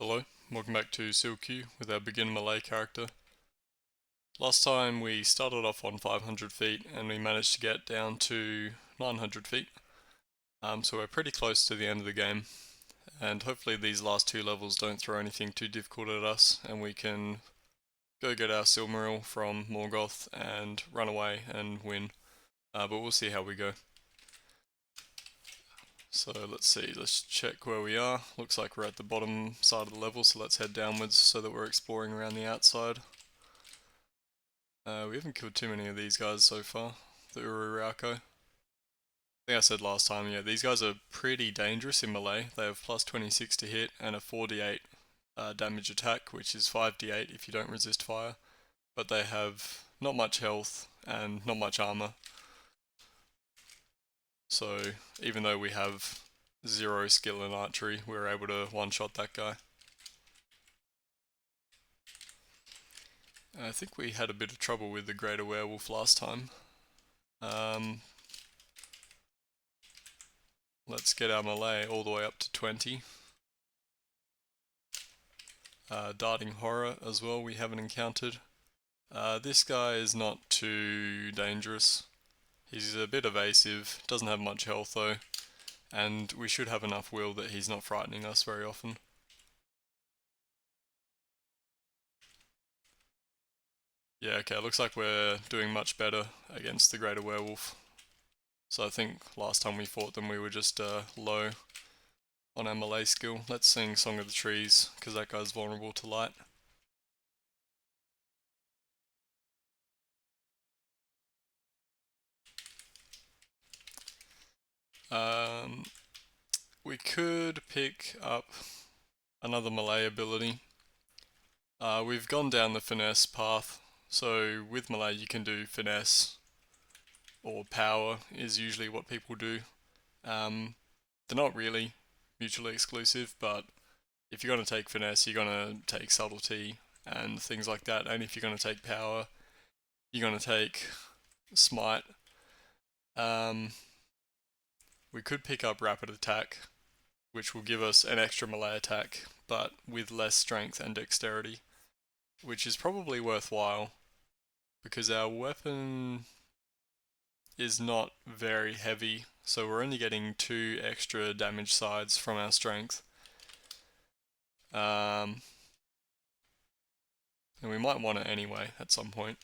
Hello, welcome back to Sil-Q with our beginner melee character. Last time we started off on 500 feet and we managed to get down to 900 feet. So we're pretty close to the end of the game, and hopefully these last two levels don't throw anything too difficult at us and we can go get our Silmaril from Morgoth and run away and win. But we'll see how we go. So let's see, let's check where we are. Looks like we're at the bottom side of the level, so let's head downwards so that we're exploring around the outside. We haven't killed too many of these guys so far, the Urarako. I think I said last time, yeah, these guys are pretty dangerous in melee. They have plus 26 to hit and a 4d8 damage attack, which is 5d8 if you don't resist fire. But they have not much health and not much armor. So even though we have 0 skill in archery, we were able to one-shot that guy. I think we had a bit of trouble with the Greater Werewolf last time. Let's get our melee all the way up to 20. Darting Horror as well we haven't encountered. This guy is not too dangerous. He's a bit evasive, doesn't have much health though, and we should have enough will that he's not frightening us very often. Yeah, okay, looks like we're doing much better against the Greater Werewolf. So I think last time we fought them we were just low on our melee skill. Let's sing Song of the Trees, because that guy's vulnerable to light. We could pick up another melee ability. We've gone down the finesse path, so with melee you can do finesse or power is usually what people do. They're not really mutually exclusive, but if you're going to take finesse, you're going to take subtlety and things like that, and if you're going to take power, you're going to take smite. We could pick up rapid attack, which will give us an extra melee attack, but with less strength and dexterity, which is probably worthwhile, because our weapon is not very heavy, so we're only getting 2 extra damage sides from our strength. And we might want it anyway at some point.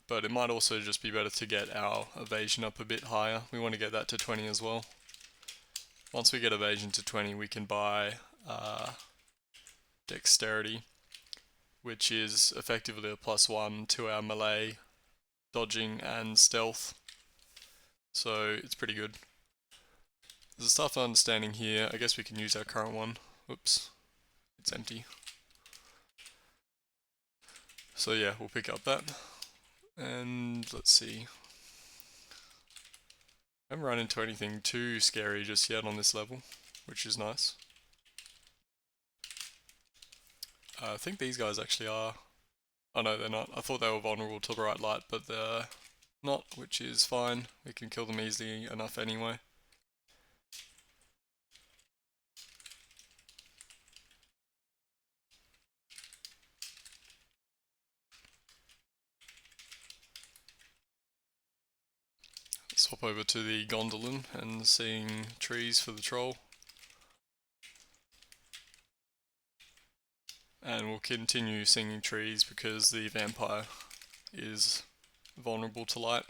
But it might also just be better to get our evasion up a bit higher. We want to get that to 20 as well. Once we get evasion to 20, we can buy dexterity, which is effectively a +1 to our melee, dodging and stealth. So it's pretty good. There's a stuff understanding here. I guess we can use our current one. Oops, it's empty. So yeah, we'll pick up that. And let's see. I haven't run into anything too scary just yet on this level, which is nice. I think these guys actually are. Oh no, they're not. I thought they were vulnerable to bright light, but they're not, which is fine. We can kill them easily enough anyway. Swap over to the Gondolin and seeing trees for the troll. And we'll continue singing trees because the vampire is vulnerable to light.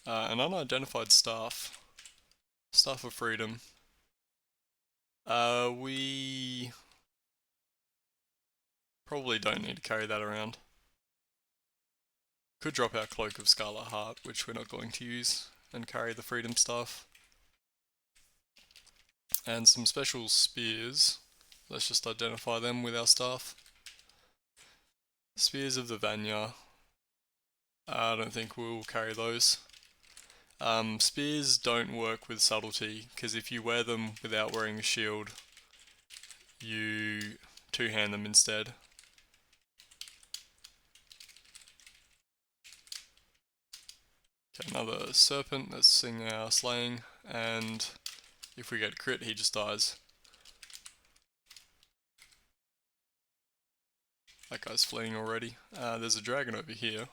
An unidentified staff. Staff of Freedom. We probably don't need to carry that around. Could drop our Cloak of Scarlet Heart, which we're not going to use, and carry the Freedom Staff. And some special spears. Let's just identify them with our staff. Spears of the Vanya. I don't think we'll carry those. Spears don't work with subtlety, because if you wear them without wearing a shield, you two-hand them instead. Okay, another serpent, let's sing our slaying, and if we get crit, he just dies. That guy's fleeing already. There's a dragon over here.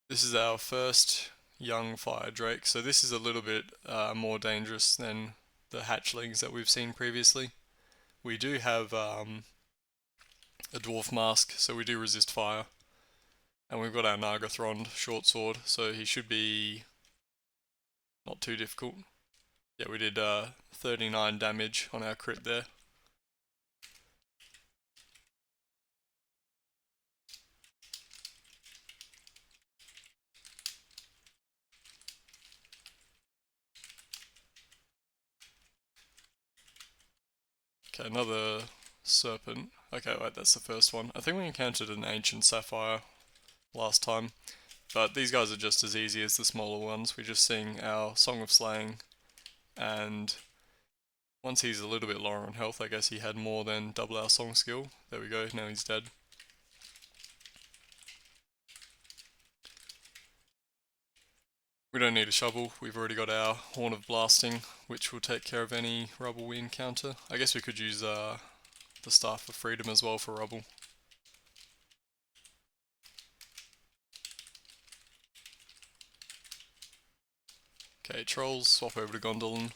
This is our first young fire drake, so this is a little bit more dangerous than the hatchlings that we've seen previously. We do have a dwarf mask, so we do resist fire. And we've got our Nagathron short sword, so he should be not too difficult. Yeah, we did 39 damage on our crit there. Okay, another serpent. Okay, wait, that's the first one. I think we encountered an ancient sapphire last time, but these guys are just as easy as the smaller ones. We just sing our Song of Slaying, and once he's a little bit lower on health, I guess he had more than double our song skill. There we go, now he's dead. We don't need a shovel, we've already got our Horn of Blasting, which will take care of any rubble we encounter. I guess we could use the Staff of Freedom as well for rubble. Okay, trolls, swap over to Gondolin.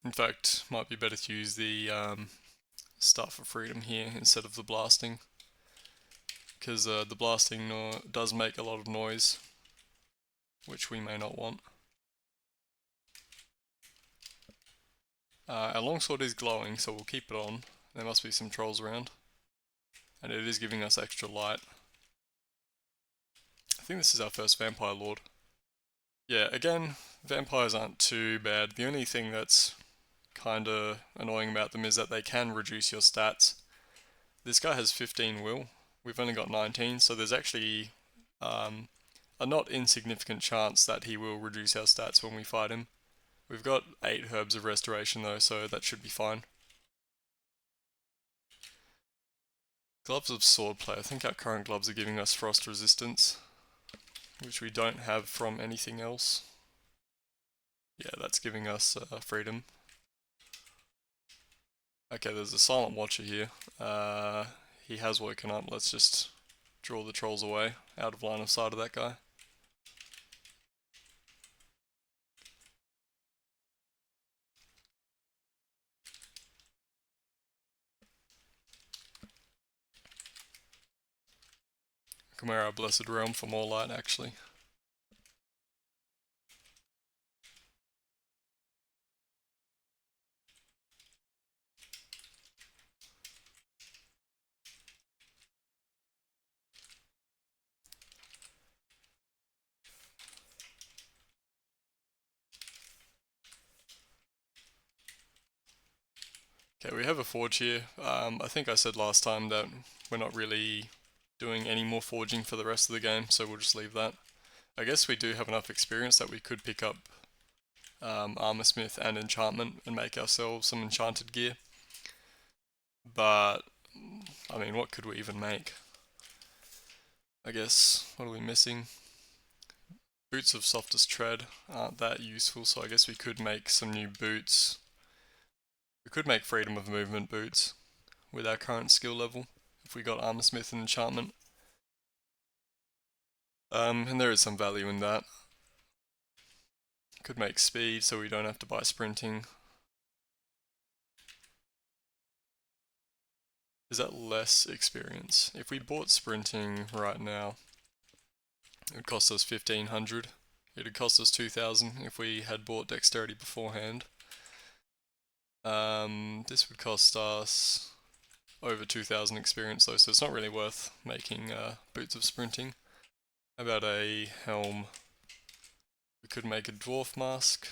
In fact, might be better to use the Staff of Freedom here instead of the blasting, because the blasting does make a lot of noise, which we may not want. Our longsword is glowing, so we'll keep it on. There must be some trolls around, and it is giving us extra light. I think this is our first vampire lord. Yeah, again, vampires aren't too bad. The only thing that's kinda annoying about them is that they can reduce your stats. This guy has 15 will, we've only got 19, so there's actually a not insignificant chance that he will reduce our stats when we fight him. We've got 8 herbs of restoration though, so that should be fine. Gloves of swordplay. I think our current gloves are giving us frost resistance, which we don't have from anything else. Yeah, that's giving us freedom. Okay, there's a silent watcher here. He has woken up. Let's just draw the trolls away, out of line of sight of that guy. Come wear our Blessed Realm for more light, actually. Okay, we have a forge here. I think I said last time that we're not really doing any more forging for the rest of the game, so we'll just leave that. I guess we do have enough experience that we could pick up Armorsmith and Enchantment and make ourselves some enchanted gear. But, I mean, what could we even make? I guess, what are we missing? Boots of Softest Tread aren't that useful, so I guess we could make some new boots. We could make Freedom of Movement boots with our current skill level, if we got Armorsmith and Enchantment. And there is some value in that. Could make speed so we don't have to buy sprinting. Is that less experience? If we bought sprinting right now, it would cost us 1500. It would cost us 2000 if we had bought dexterity beforehand. This would cost us over 2000 experience though, so it's not really worth making boots of sprinting. How about a helm? We could make a dwarf mask,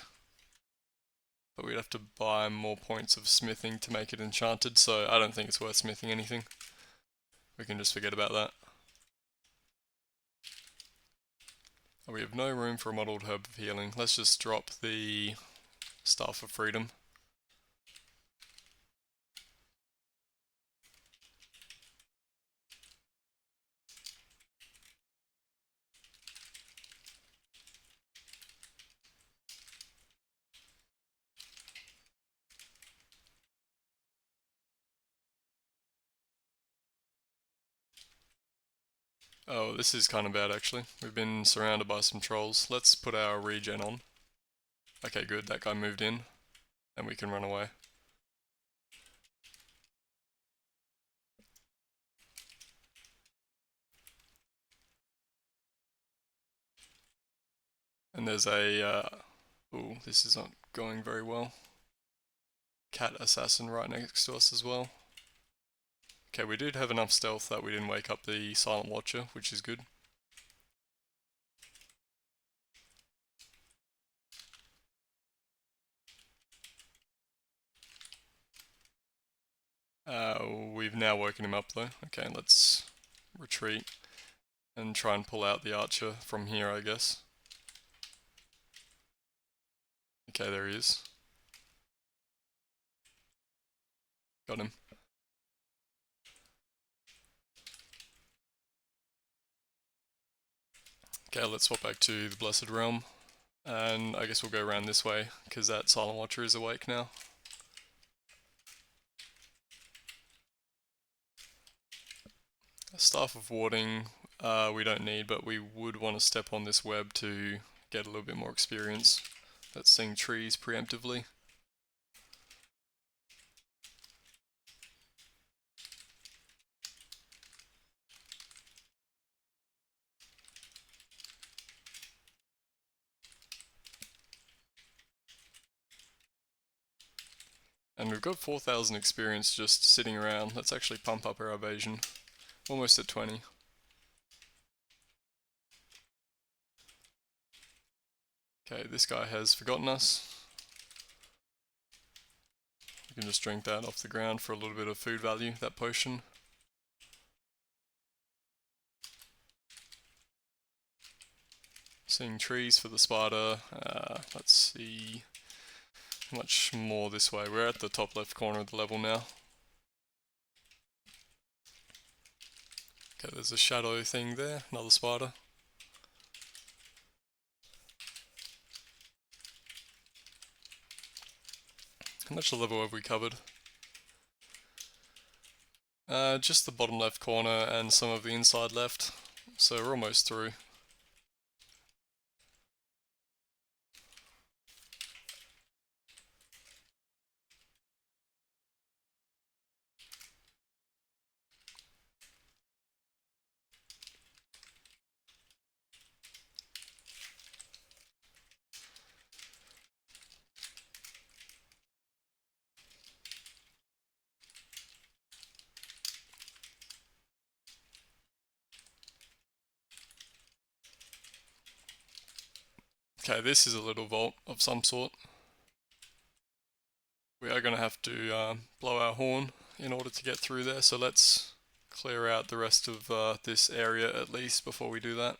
but we'd have to buy more points of smithing to make it enchanted, so I don't think it's worth smithing anything. We can just forget about that. We have no room for a modelled herb of healing. Let's just drop the Staff of Freedom. Oh, this is kind of bad actually. We've been surrounded by some trolls. Let's put our regen on. Okay, good. That guy moved in. And we can run away. And there's a... ooh, this is not going very well. Cat assassin right next to us as well. Okay, we did have enough stealth that we didn't wake up the silent watcher, which is good. We've now woken him up though. Okay, let's retreat and try and pull out the archer from here, I guess. Okay, there he is. Got him. Okay, let's swap back to the Blessed Realm. And I guess we'll go around this way, because that Silent Watcher is awake now. Staff of Warding we don't need, but we would want to step on this web to get a little bit more experience. That's seeing trees preemptively. And we've got 4,000 experience just sitting around. Let's actually pump up our evasion. Almost at 20. Okay, this guy has forgotten us. We can just drink that off the ground for a little bit of food value, that potion. Seeing trees for the spider. Let's see how much more this way. We're at the top left corner of the level now. Okay, there's a shadow thing there, another spider. How much of the level have we covered? Just the bottom left corner and some of the inside left. So we're almost through. Okay, this is a little vault of some sort. We are going to have to blow our horn in order to get through there, so let's clear out the rest of this area at least before we do that.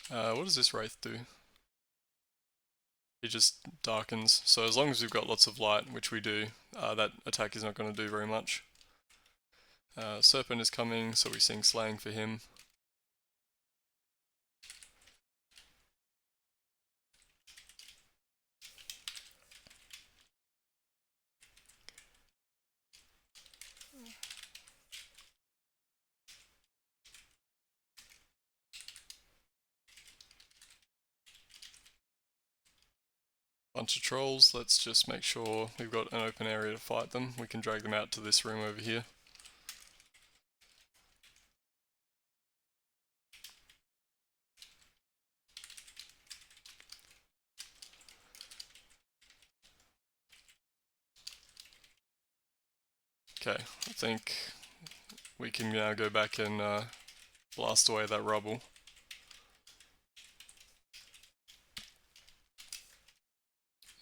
What does this wraith do? It just darkens, so as long as we've got lots of light, which we do, that attack is not going to do very much. Serpent is coming, so we sing slaying for him. Bunch of trolls, let's just make sure we've got an open area to fight them. We can drag them out to this room over here. Okay, I think we can now go back and blast away that rubble.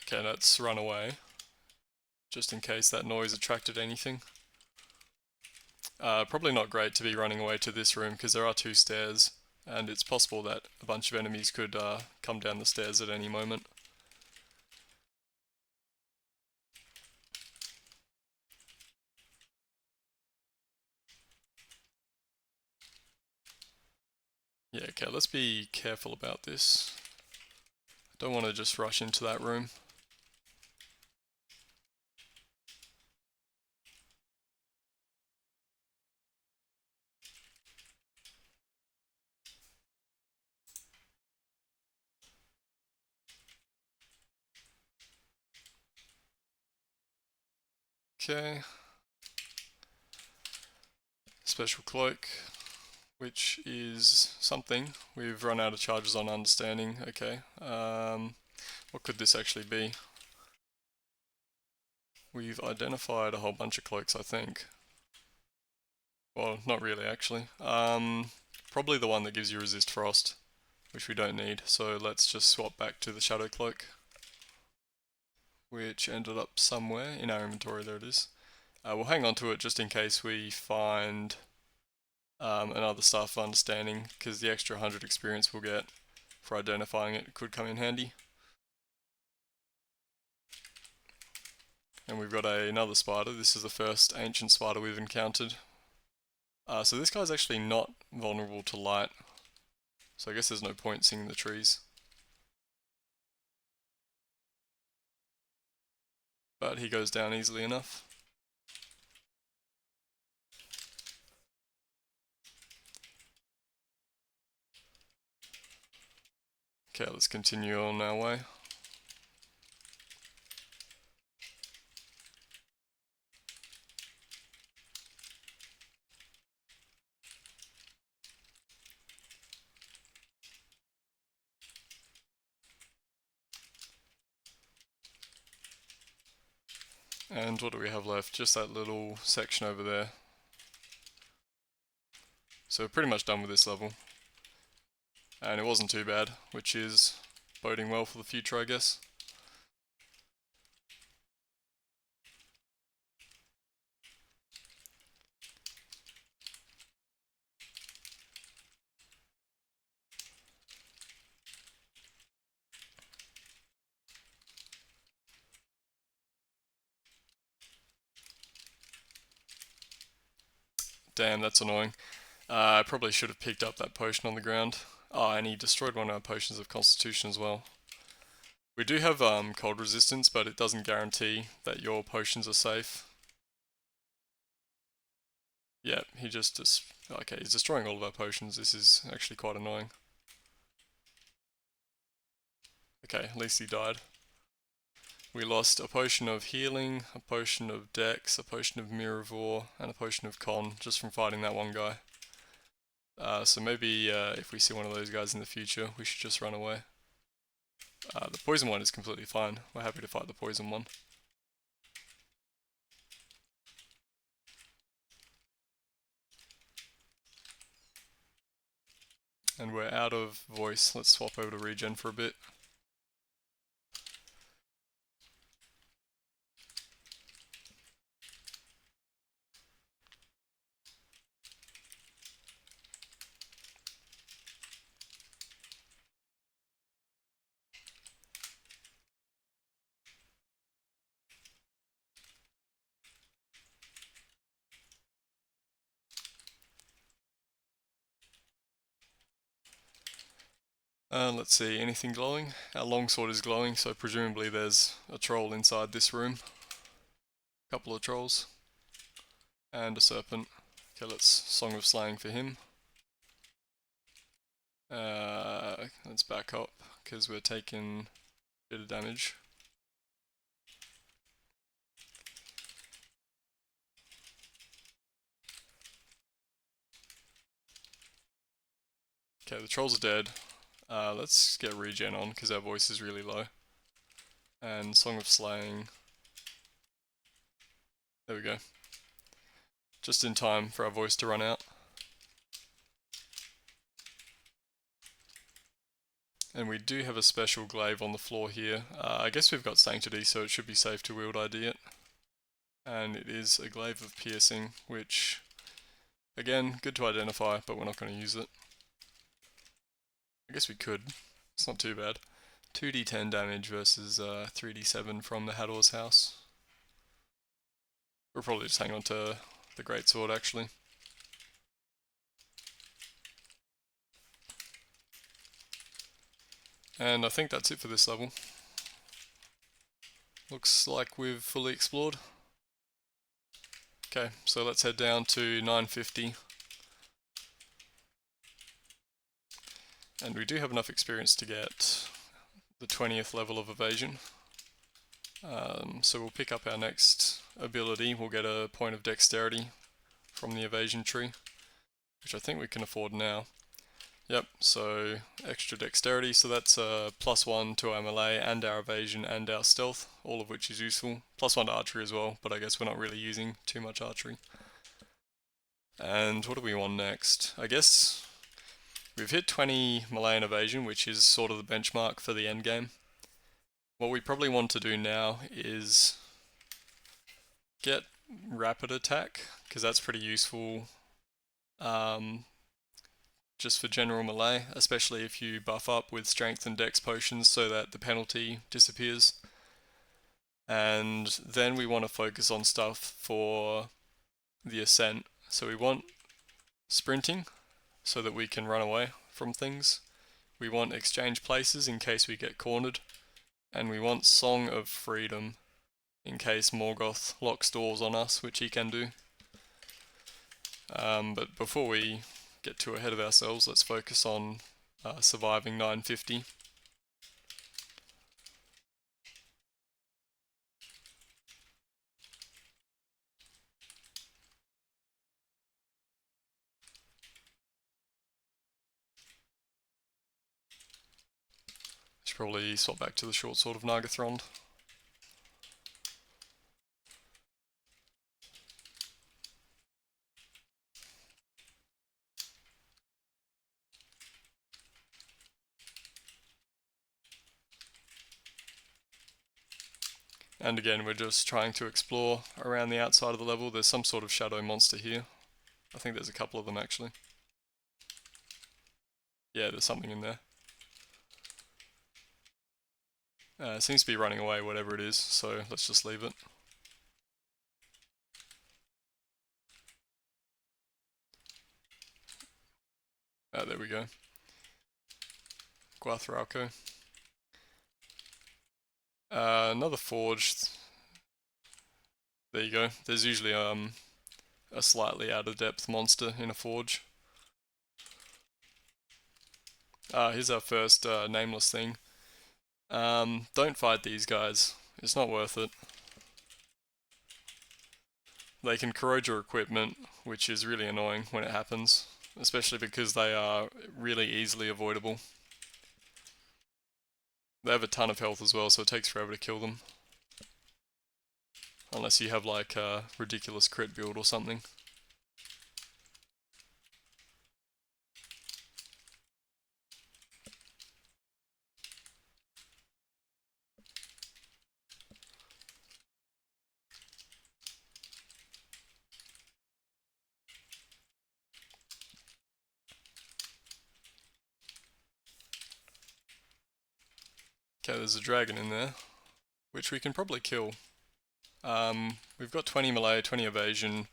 Okay, let's run away, just in case that noise attracted anything. Probably not great to be running away to this room because there are two stairs, and it's possible that a bunch of enemies could come down the stairs at any moment. Yeah, okay, let's be careful about this. Don't want to just rush into that room. Okay. Special cloak, which is something. We've run out of charges on understanding. Okay. What could this actually be? We've identified a whole bunch of cloaks, I think. Well, not really actually. Probably the one that gives you resist frost, which we don't need. So let's just swap back to the shadow cloak, which ended up somewhere in our inventory. There it is. We'll hang on to it just in case we find another staff of understanding, because the extra 100 experience we'll get for identifying it could come in handy. And we've got another spider. This is the first ancient spider we've encountered. So this guy's actually not vulnerable to light, so I guess there's no point seeing the trees. But he goes down easily enough. Okay, let's continue on our way. And what do we have left? Just that little section over there. So we're pretty much done with this level. And it wasn't too bad, which is boding well for the future, I guess. Damn, that's annoying. I probably should have picked up that potion on the ground. Oh, and he destroyed one of our potions of constitution as well. We do have cold resistance, but it doesn't guarantee that your potions are safe. Yeah, he just okay, he's destroying all of our potions. This is actually quite annoying. Okay, at least he died. We lost a potion of healing, a potion of dex, a potion of mirror, and a potion of con just from fighting that one guy. So maybe if we see one of those guys in the future, we should just run away. The poison one is completely fine. We're happy to fight the poison one. And we're out of voice. Let's swap over to regen for a bit. Let's see, anything glowing? Our longsword is glowing, so presumably there's a troll inside this room. A couple of trolls. And a serpent. Okay, let's Song of Slaying for him. Let's back up, because we're taking a bit of damage. Okay, the trolls are dead. Let's get regen on, because our voice is really low. And Song of Slaying. There we go. Just in time for our voice to run out. And we do have a special glaive on the floor here. I guess we've got Sanctity, so it should be safe to wield ID it. And it is a glaive of piercing, which, again, good to identify, but we're not going to use it. I guess we could. It's not too bad. 2d10 damage versus 3d7 from the Hador's house. We'll probably just hang on to the greatsword, actually. And I think that's it for this level. Looks like we've fully explored. Okay, so let's head down to 950. And we do have enough experience to get the 20th level of evasion. So we'll pick up our next ability. We'll get a point of dexterity from the evasion tree, which I think we can afford now. Yep, so extra dexterity, so that's a +1 to our melee and our evasion and our stealth, all of which is useful. +1 to archery as well, but I guess we're not really using too much archery. And what do we want next? I guess we've hit 20 melee and evasion, which is sort of the benchmark for the end game. What we probably want to do now is get rapid attack, because that's pretty useful just for general melee, especially if you buff up with strength and dex potions so that the penalty disappears. And then we want to focus on stuff for the ascent. So we want sprinting so that we can run away from things. We want exchange places in case we get cornered. And we want Song of Freedom in case Morgoth locks doors on us, which he can do. But before we get too ahead of ourselves, let's focus on surviving 950. Should probably swap back to the short sword of Nargothrond. And again, we're just trying to explore around the outside of the level. There's some sort of shadow monster here. I think there's a couple of them actually. Yeah, there's something in there. It seems to be running away, whatever it is, so let's just leave it. There we go. Guathralco. Another forge. There you go. There's usually a slightly out of depth monster in a forge. Here's our first nameless thing. Don't fight these guys. It's not worth it. They can corrode your equipment, which is really annoying when it happens, especially because they are really easily avoidable. They have a ton of health as well, so it takes forever to kill them. Unless you have like a ridiculous crit build or something. Okay, there's a dragon in there, which we can probably kill. We've got 20 melee, 20 evasion.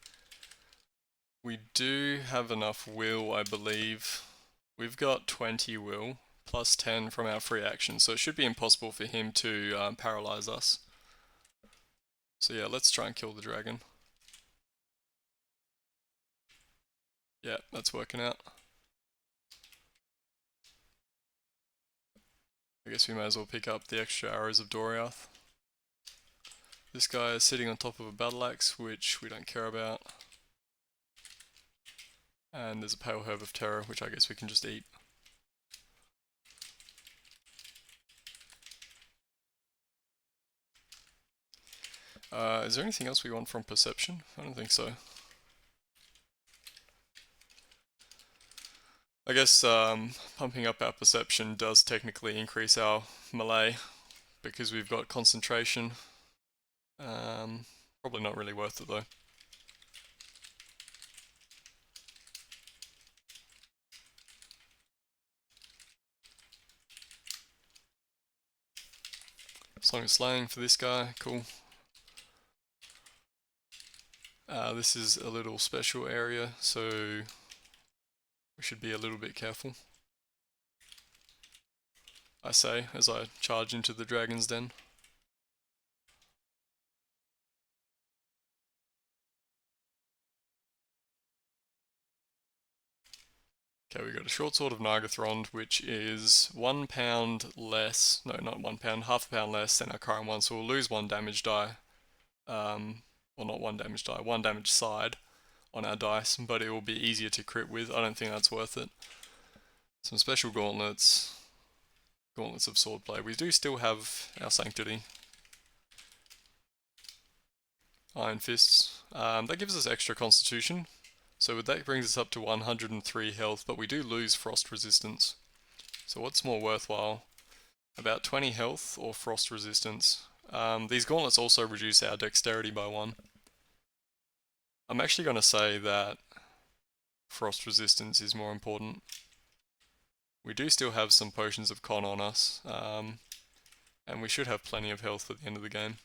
We do have enough will, I believe. We've got 20 will, plus 10 from our free action, so it should be impossible for him to paralyze us. So yeah, let's try and kill the dragon. Yeah, that's working out. I guess we may as well pick up the extra arrows of Doriath. This guy is sitting on top of a battle axe, which we don't care about. And there's a pale herb of terror, which I guess we can just eat. Is there anything else we want from perception? I don't think so. I guess pumping up our perception does technically increase our melee because we've got concentration. Probably not really worth it though. Song of Slaying for this guy, cool. This is a little special area, so we should be a little bit careful. I say, as I charge into the dragon's den. Okay, we got a short sword of Nargothrond, which is 1 pound less, no, not 1 pound, half a pound less than our current one, so we'll lose 1 damage die. Well, not 1 damage die, 1 damage side on our dice, but it will be easier to crit with. I don't think that's worth it. Some special gauntlets. Gauntlets of swordplay. We do still have our Sanctity. Iron Fists. That gives us extra constitution. So that brings us up to 103 health, but we do lose frost resistance. So what's more worthwhile? About 20 health or frost resistance. These gauntlets also reduce our dexterity by 1. I'm actually going to say that frost resistance is more important. We do still have some potions of con on us, and we should have plenty of health at the end of the game.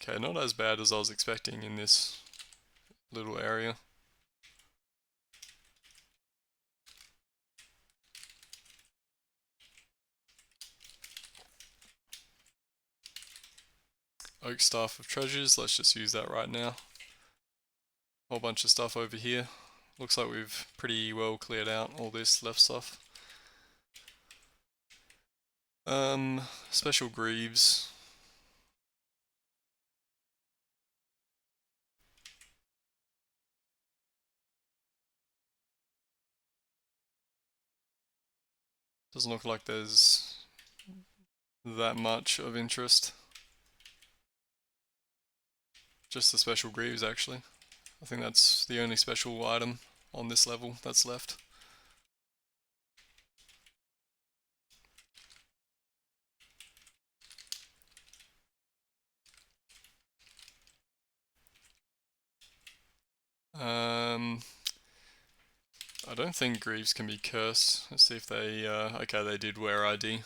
Okay, not as bad as I was expecting in this little area. Oak Staff of Treasures, let's just use that right now. Whole bunch of stuff over here. Looks like we've pretty well cleared out all this left stuff. Special Greaves. Doesn't look like there's that much of interest. Just the Special Greaves actually. I think that's the only special item on this level that's left. I don't think Greaves can be cursed. Let's see if they, okay, they did wear ID.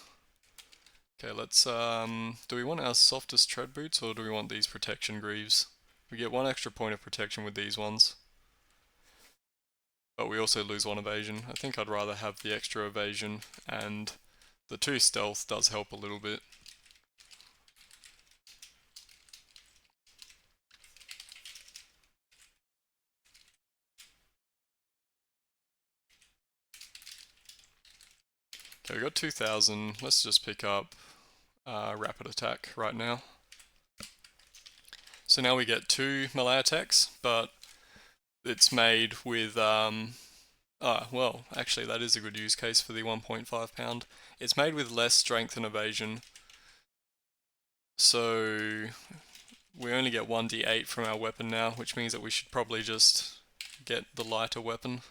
Okay, let's, do we want our softest tread boots or do we want these protection Greaves? We get 1 extra point of protection with these ones. But we also lose 1 evasion. I think I'd rather have the extra evasion, and the 2 stealth does help a little bit. Okay, we got 2000. Let's just pick up rapid attack right now. So now we get 2 melee attacks, but it's made with, well, actually that is a good use case for the 1.5 pound. It's made with less strength and evasion, so we only get 1d8 from our weapon now, which means that we should probably just get the lighter weapon.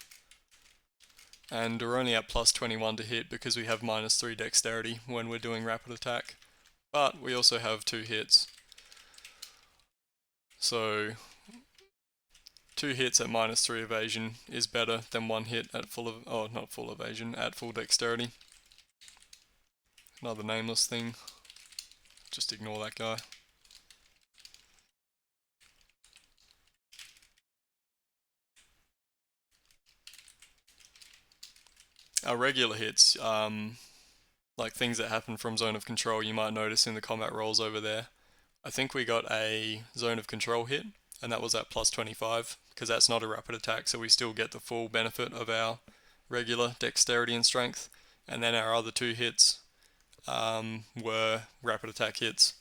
And we're only at plus 21 to hit because we have minus 3 dexterity when we're doing rapid attack. But we also have 2 hits. So 2 hits at minus 3 evasion is better than 1 hit at not full evasion, at full dexterity. Another nameless thing. Just ignore that guy. Our regular hits, like things that happen from zone of control, you might notice in the combat rolls over there. I think we got a zone of control hit, and that was at plus 25, because that's not a rapid attack, so we still get the full benefit of our regular dexterity and strength. And then our other 2 hits were rapid attack hits.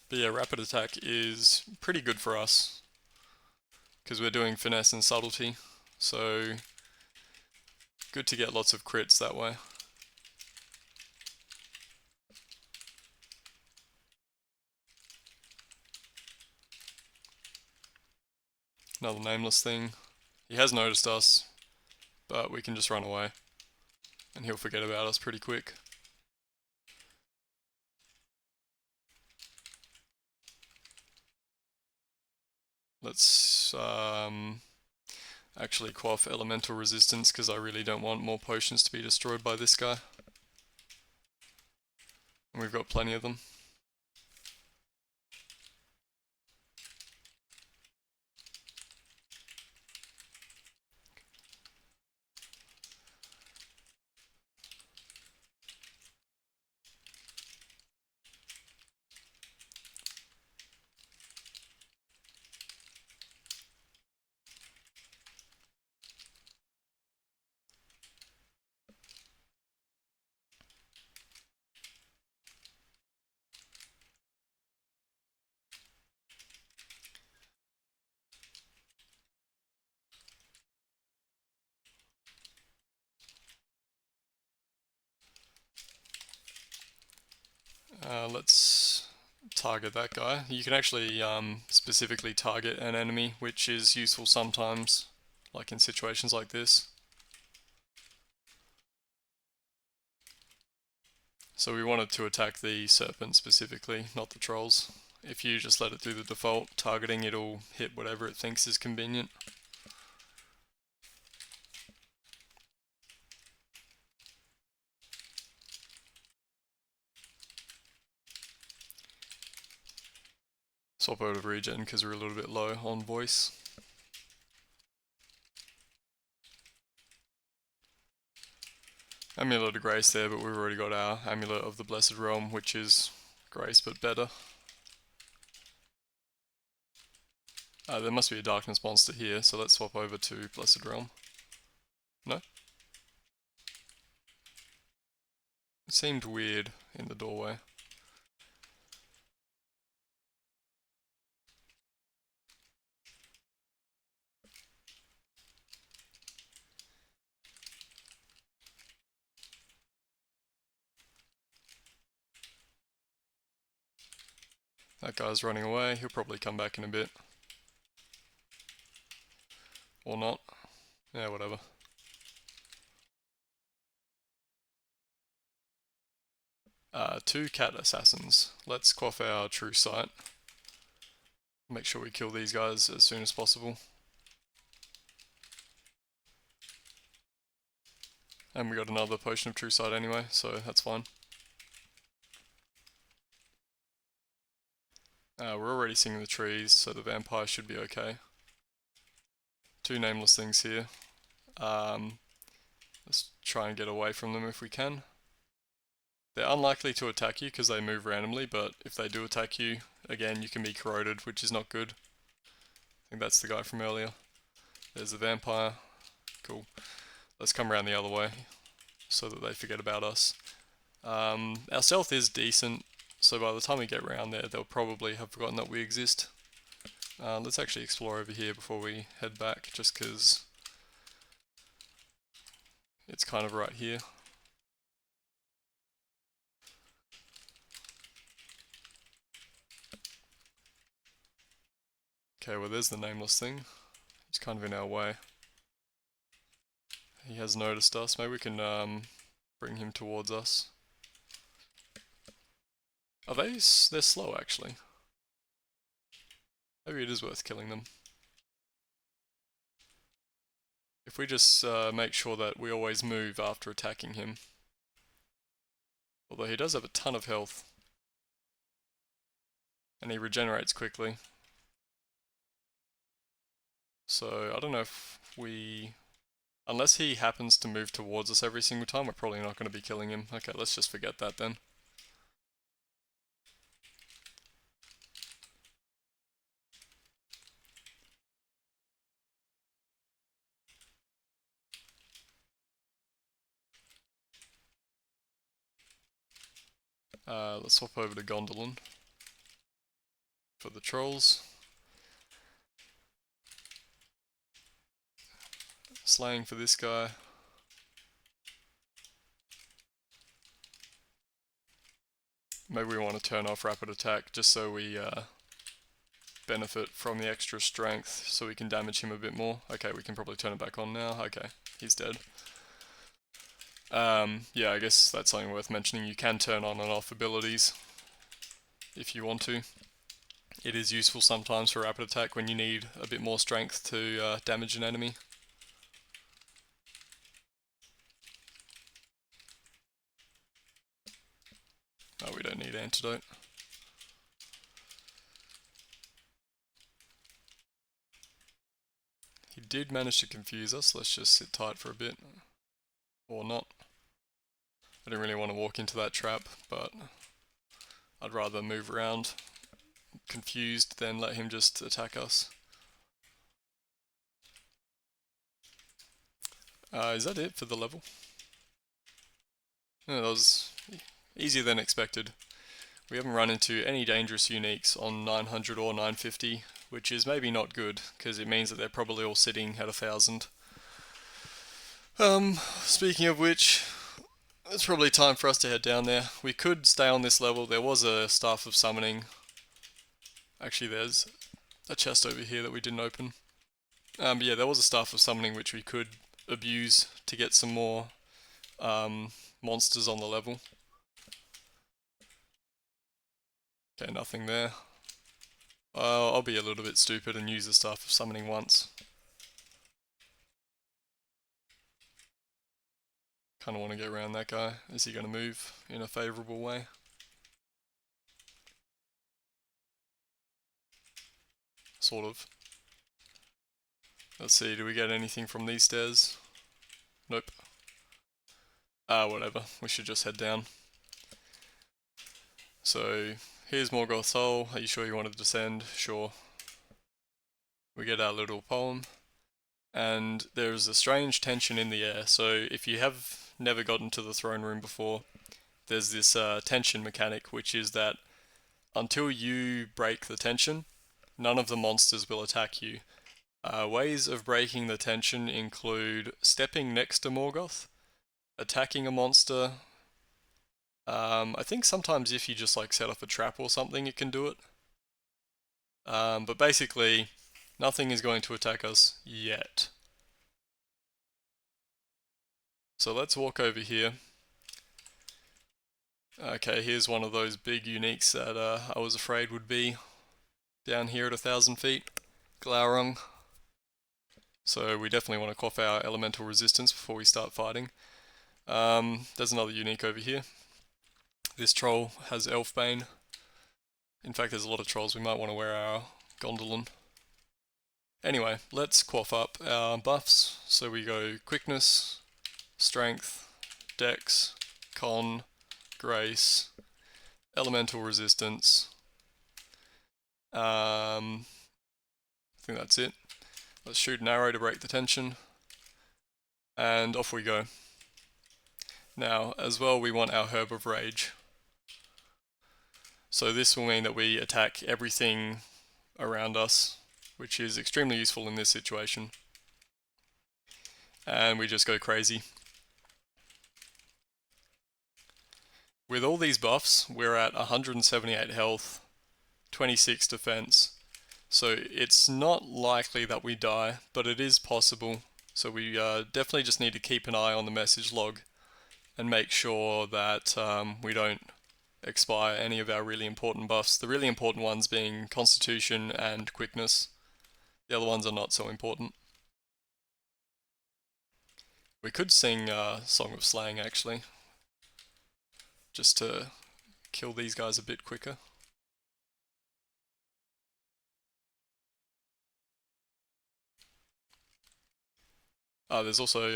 But yeah, rapid attack is pretty good for us, because we're doing finesse and subtlety, so good to get lots of crits that way. Another nameless thing. He has noticed us, but we can just run away, and he'll forget about us pretty quick. Let's actually quaff elemental resistance, because I really don't want more potions to be destroyed by this guy. And we've got plenty of them. Let's target that guy. You can actually specifically target an enemy, which is useful sometimes, like in situations like this. So we wanted to attack the serpent specifically, not the trolls. If you just let it do the default targeting, it'll hit whatever it thinks is convenient. Swap over to regen because we're a little bit low on voice. Amulet of Grace there, but we've already got our Amulet of the Blessed Realm, which is Grace but better. There must be a Darkness monster here, so let's swap over to Blessed Realm. No? It seemed weird in the doorway. That guy's running away, he'll probably come back in a bit. Or not. Yeah, whatever. Two cat assassins. Let's quaff our true sight. Make sure we kill these guys as soon as possible. And we got another potion of true sight anyway, so that's fine. We're already seeing the trees, so the vampire should be okay. Two nameless things here. Let's try and get away from them if we can. They're unlikely to attack you because they move randomly, but if they do attack you, again, you can be corroded, which is not good. I think that's the guy from earlier. There's the vampire. Cool. Let's come around the other way so that they forget about us. Our stealth is decent, so by the time we get around there, they'll probably have forgotten that we exist. Let's actually explore over here before we head back, just because it's kind of right here. Okay, well there's the nameless thing. He's kind of in our way. He has noticed us. Maybe we can bring him towards us. Are they? They're slow actually. Maybe it is worth killing them. If we just make sure that we always move after attacking him. Although he does have a ton of health. And he regenerates quickly. So I don't know if we... Unless he happens to move towards us every single time, we're probably not going to be killing him. Okay, let's just forget that then. Let's swap over to Gondolin for the trolls. Slaying for this guy. Maybe we want to turn off rapid attack just so we benefit from the extra strength so we can damage him a bit more. Okay, we can probably turn it back on now. Okay, he's dead. Yeah, I guess that's something worth mentioning. You can turn on and off abilities if you want to. It is useful sometimes for rapid attack when you need a bit more strength to damage an enemy. Oh, we don't need antidote. He did manage to confuse us. Let's just sit tight for a bit. Or not. I didn't really want to walk into that trap, but I'd rather move around confused than let him just attack us. Is that it for the level? No, that was easier than expected. We haven't run into any dangerous uniques on 900 or 950, which is maybe not good, because it means that they're probably all sitting at 1000. Speaking of which, it's probably time for us to head down there. We could stay on this level. There was a Staff of Summoning. Actually, there's a chest over here that we didn't open. But yeah, there was a Staff of Summoning which we could abuse to get some more monsters on the level. Okay, nothing there. I'll be a little bit stupid and use the Staff of Summoning once. Kind of want to get around that guy. Is he going to move in a favourable way? Sort of. Let's see, do we get anything from these stairs? Nope. Whatever. We should just head down. So, here's Morgoth's Soul. Are you sure you want to descend? Sure. We get our little poem. And there's a strange tension in the air. So, if you have never gotten to the throne room before, there's this tension mechanic, which is that until you break the tension, none of the monsters will attack you. Ways of breaking the tension include stepping next to Morgoth, attacking a monster. I think sometimes if you just like set off a trap or something, it can do it. But basically, nothing is going to attack us yet. So let's walk over here. Okay, here's one of those big uniques that I was afraid would be down here at 1,000 feet. Glaurung. So we definitely want to quaff our elemental resistance before we start fighting. There's another unique over here. This troll has Elfbane. In fact, there's a lot of trolls. We might want to wear our Gondolin. Anyway, let's quaff up our buffs. So we go Quickness, Strength, Dex, Con, Grace, Elemental Resistance. I think that's it. Let's shoot an arrow to break the tension. And off we go. Now, as well, we want our Herb of Rage. So this will mean that we attack everything around us, which is extremely useful in this situation. And we just go crazy. With all these buffs, we're at 178 health, 26 defense. So it's not likely that we die, but it is possible. So we definitely just need to keep an eye on the message log and make sure that we don't expire any of our really important buffs. The really important ones being Constitution and Quickness. The other ones are not so important. We could sing Song of Slaying actually, just to kill these guys a bit quicker. There's also,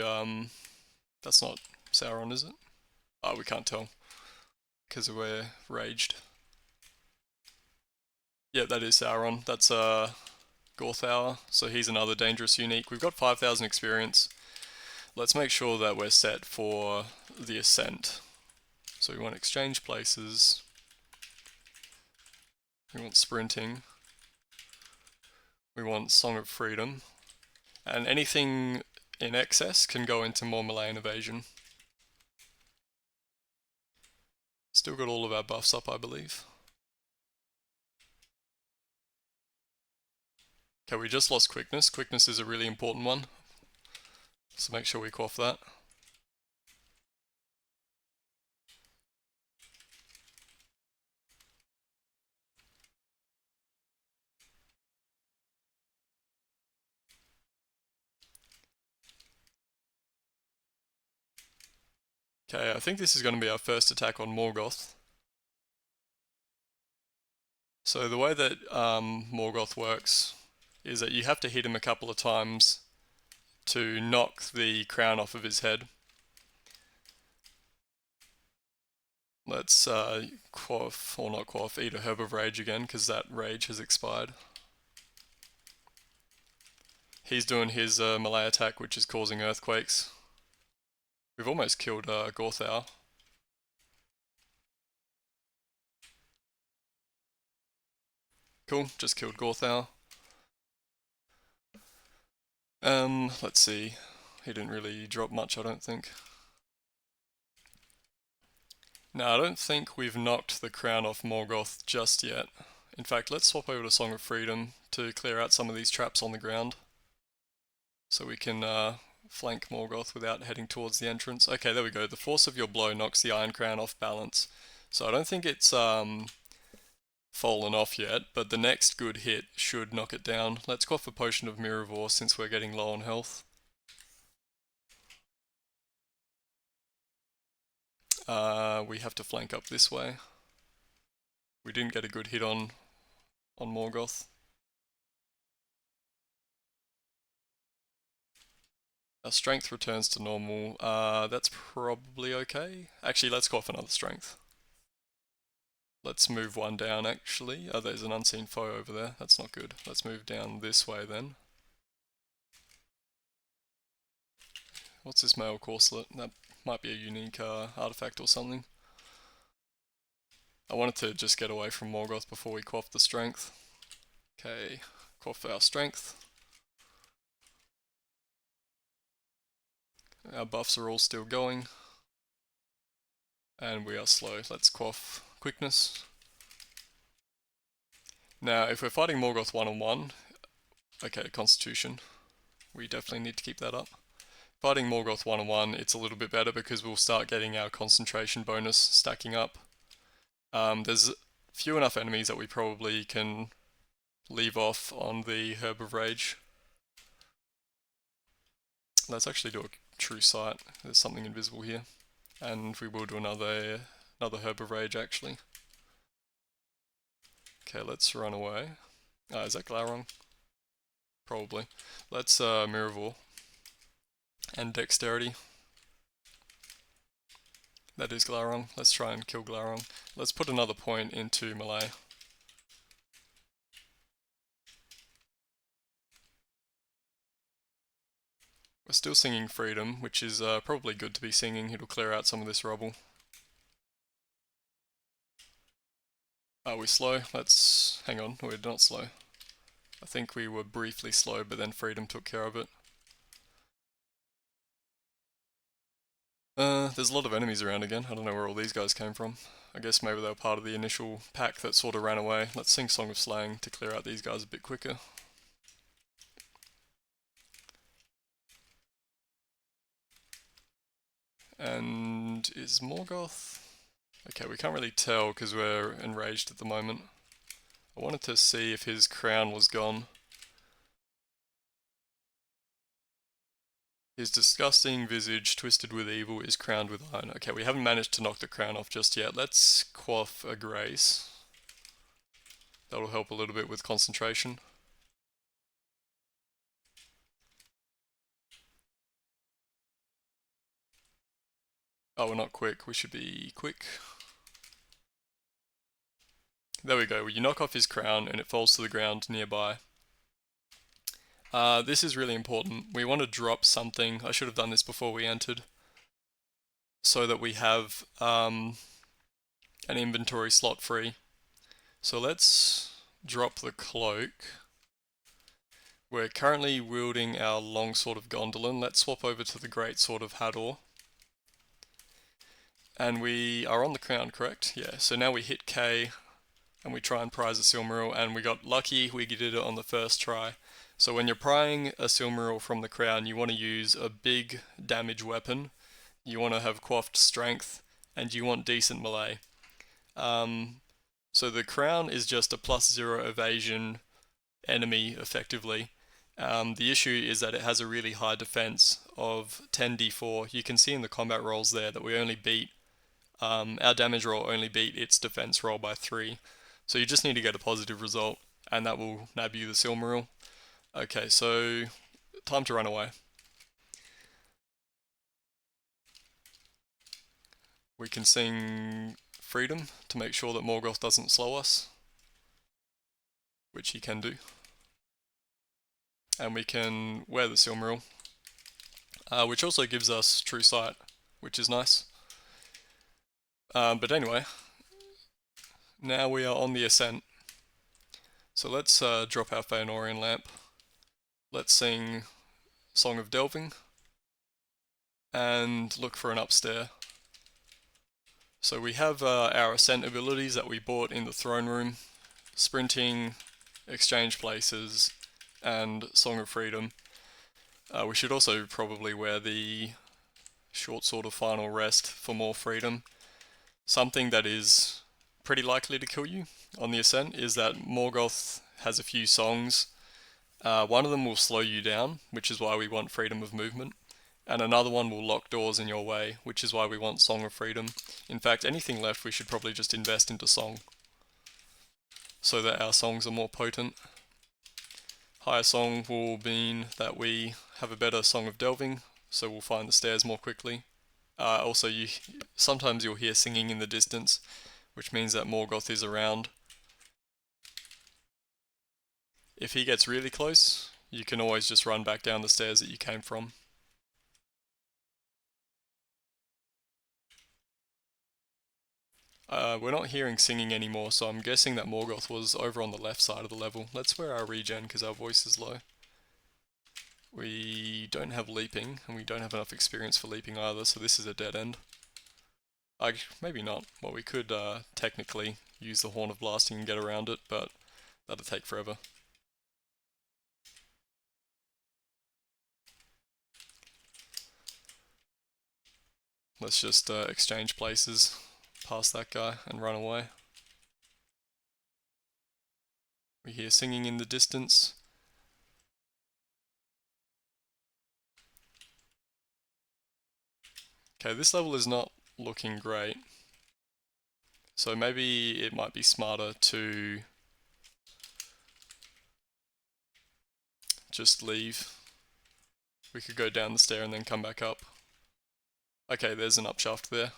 that's not Sauron, is it? We can't tell, because we're raged. Yeah, that is Sauron. That's Gorthauer, so he's another dangerous unique. We've got 5,000 experience. Let's make sure that we're set for the Ascent. So we want Exchange Places. We want Sprinting. We want Song of Freedom. And anything in excess can go into more melee and evasion. Still got all of our buffs up, I believe. Okay, we just lost Quickness. Quickness is a really important one, so make sure we quaff that. Okay, I think this is going to be our first attack on Morgoth. So the way that Morgoth works is that you have to hit him a couple of times to knock the crown off of his head. Let's quaff, or not quaff, eat a Herb of Rage again, because that rage has expired. He's doing his melee attack, which is causing earthquakes. We've almost killed Gorthau. Cool, just killed Gorthau. Let's see. He didn't really drop much, I don't think. Now, I don't think we've knocked the crown off Morgoth just yet. In fact, let's swap over to Song of Freedom to clear out some of these traps on the ground, so we can flank Morgoth without heading towards the entrance. Okay, there we go. The force of your blow knocks the Iron Crown off balance. So I don't think it's fallen off yet, but the next good hit should knock it down. Let's go off a Potion of Mirror since we're getting low on health. We have to flank up this way. We didn't get a good hit on Morgoth. Our strength returns to normal. That's probably okay. Actually, let's go off another strength. Let's move one down, actually. Oh, there's an unseen foe over there. That's not good. Let's move down this way then. What's this Mail Corselet? That might be a unique artifact or something. I wanted to just get away from Morgoth before we quaff the strength. Okay, quaff our strength. Our buffs are all still going. And we are slow. Let's quaff quickness. Now, if we're fighting Morgoth one-on-one, okay, Constitution. We definitely need to keep that up. Fighting Morgoth one-on-one, it's a little bit better because we'll start getting our concentration bonus stacking up. There's few enough enemies that we probably can leave off on the Herb of Rage. Let's actually do a true sight. There's something invisible here. And we will do another Herb of Rage actually. Okay, let's run away. Is that Glaurung? Probably. Let's Mirror and Dexterity. That is Glaurung. Let's try and kill Glaurung. Let's put another point into melee. We're still singing Freedom, which is probably good to be singing. It'll clear out some of this rubble. Are we slow? Let's... hang on, we're not slow. I think we were briefly slow, but then Freedom took care of it. There's a lot of enemies around again. I don't know where all these guys came from. I guess maybe they were part of the initial pack that sort of ran away. Let's sing Song of Slang to clear out these guys a bit quicker. And is Morgoth... okay, we can't really tell because we're enraged at the moment. I wanted to see if his crown was gone. His disgusting visage, twisted with evil, is crowned with iron. Okay, we haven't managed to knock the crown off just yet. Let's quaff a grace. That'll help a little bit with concentration. Oh, we're not quick. We should be quick. There we go. You knock off his crown and it falls to the ground nearby. This is really important. We want to drop something. I should have done this before we entered, so that we have an inventory slot free. So let's drop the cloak. We're currently wielding our longsword of Gondolin. Let's swap over to the greatsword of Hador. And we are on the crown, correct? Yeah, so now we hit K and we try and prize a Silmaril, and we got lucky, we did it on the first try. So when you're prying a Silmaril from the crown, you want to use a big damage weapon, you want to have quaffed strength, and you want decent melee. So the crown is just a +0 evasion enemy, effectively. The issue is that it has a really high defense of 10d4. You can see in the combat rolls there that we only beat, our damage roll only beat its defense roll by 3. So you just need to get a positive result, and that will nab you the Silmaril. Okay, so time to run away. We can sing Freedom to make sure that Morgoth doesn't slow us, which he can do. And we can wear the Silmaril, which also gives us True Sight, which is nice. But anyway, now we are on the ascent. So let's drop our Feanorian lamp. Let's sing Song of Delving and look for an upstair. So we have our ascent abilities that we bought in the throne room: sprinting, exchange places, and Song of Freedom. We should also probably wear the short sword of final rest for more freedom. Something that is pretty likely to kill you on the ascent is that Morgoth has a few songs. One of them will slow you down, which is why we want freedom of movement, and another one will lock doors in your way, which is why we want Song of Freedom. In fact, anything left we should probably just invest into Song, so that our songs are more potent. Higher Song will mean that we have a better Song of Delving, so we'll find the stairs more quickly. Also, sometimes you'll hear singing in the distance, which means that Morgoth is around. If he gets really close, you can always just run back down the stairs that you came from. We're not hearing singing anymore, so I'm guessing that Morgoth was over on the left side of the level. Let's wear our regen because our voice is low. We don't have leaping, and we don't have enough experience for leaping either, so this is a dead end. Maybe not. Well, we could technically use the Horn of Blasting and get around it, but that'll take forever. Let's just exchange places past that guy and run away. We hear singing in the distance. Okay, this level is not looking great. So maybe it might be smarter to just leave. We could go down the stair and then come back up. Okay, there's an upshaft there.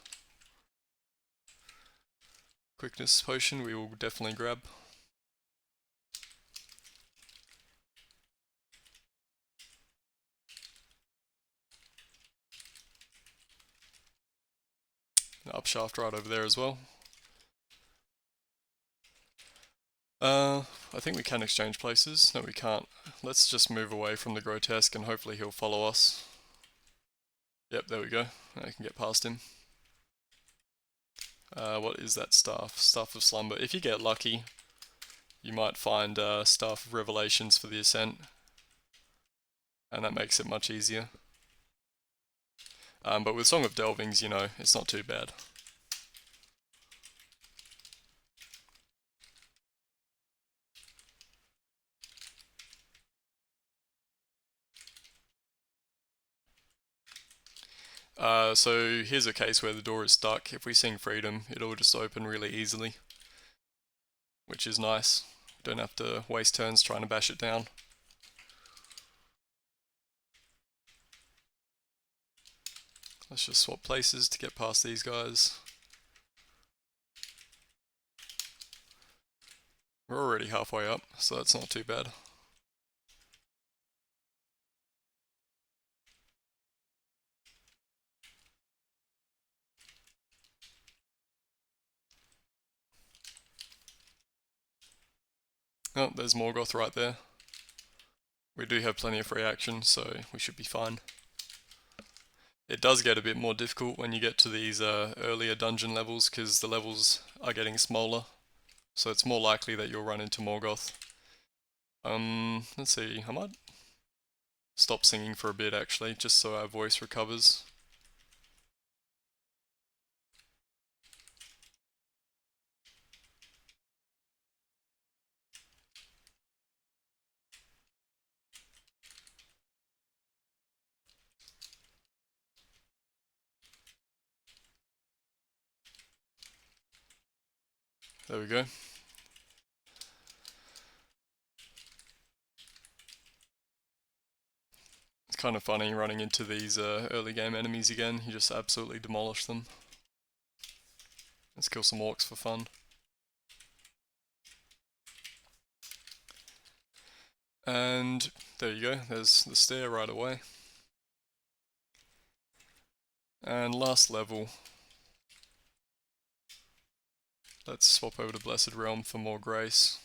Quickness potion we will definitely grab. An upshaft right over there as well. I think we can exchange places. No, we can't. Let's just move away from the grotesque and hopefully he'll follow us. Yep, there we go. I can get past him. What is that staff? Staff of Slumber. If you get lucky, you might find Staff of Revelations for the Ascent, and that makes it much easier. But with Song of Delvings, you know, it's not too bad. So here's a case where the door is stuck. If we sing Freedom, it'll just open really easily, which is nice. Don't have to waste turns trying to bash it down. Let's just swap places to get past these guys. We're already halfway up, so that's not too bad. Oh, there's Morgoth right there. We do have plenty of free action, so we should be fine. It does get a bit more difficult when you get to these earlier dungeon levels, because the levels are getting smaller, so it's more likely that you'll run into Morgoth. Let's see, I might stop singing for a bit actually, just so our voice recovers. There we go. It's kind of funny running into these early game enemies again, you just absolutely demolish them. Let's kill some orcs for fun. And there you go, there's the stair right away. And last level. Let's swap over to Blessed Realm for more grace.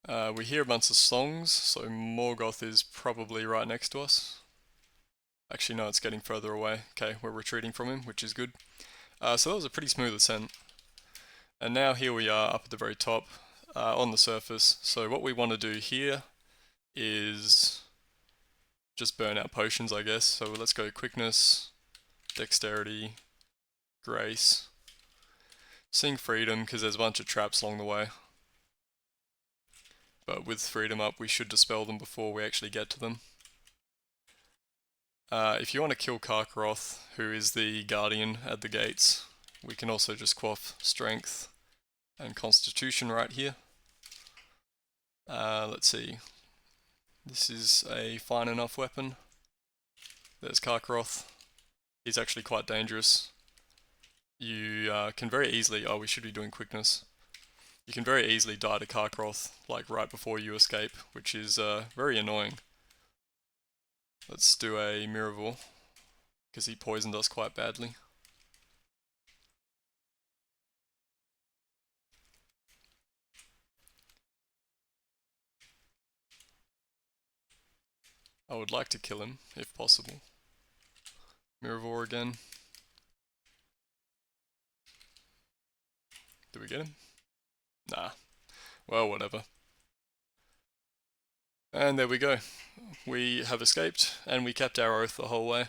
We hear a bunch of songs, so Morgoth is probably right next to us. Actually, no, it's getting further away. Okay, we're retreating from him, which is good. So that was a pretty smooth ascent. And now here we are up at the very top, on the surface. So what we want to do here is just burn out potions, I guess. So let's go quickness, dexterity, grace. Sing freedom, because there's a bunch of traps along the way. But with freedom up, we should dispel them before we actually get to them. If you want to kill Karkaroth, who is the guardian at the gates, we can also just quaff strength and constitution right here. Let's see. This is a fine enough weapon. There's Karkaroth. He's actually quite dangerous. You can very easily... Oh, we should be doing quickness. You can very easily die to Karkaroth, like right before you escape, which is very annoying. Let's do a Miracle, because he poisoned us quite badly. I would like to kill him, if possible. Miracle again. Did we get him? Nah. Well, whatever. And there we go. We have escaped, and we kept our oath the whole way.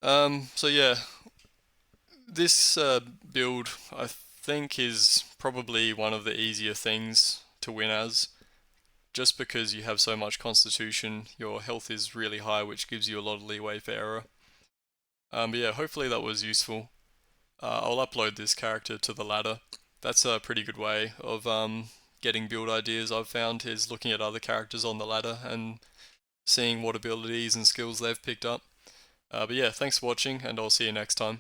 So yeah, this build I think is probably one of the easier things to win as, just because you have so much constitution, your health is really high, which gives you a lot of leeway for error. But yeah, hopefully that was useful. I'll upload this character to the ladder. That's a pretty good way of getting build ideas I've found, is looking at other characters on the ladder and seeing what abilities and skills they've picked up. But yeah, thanks for watching, and I'll see you next time.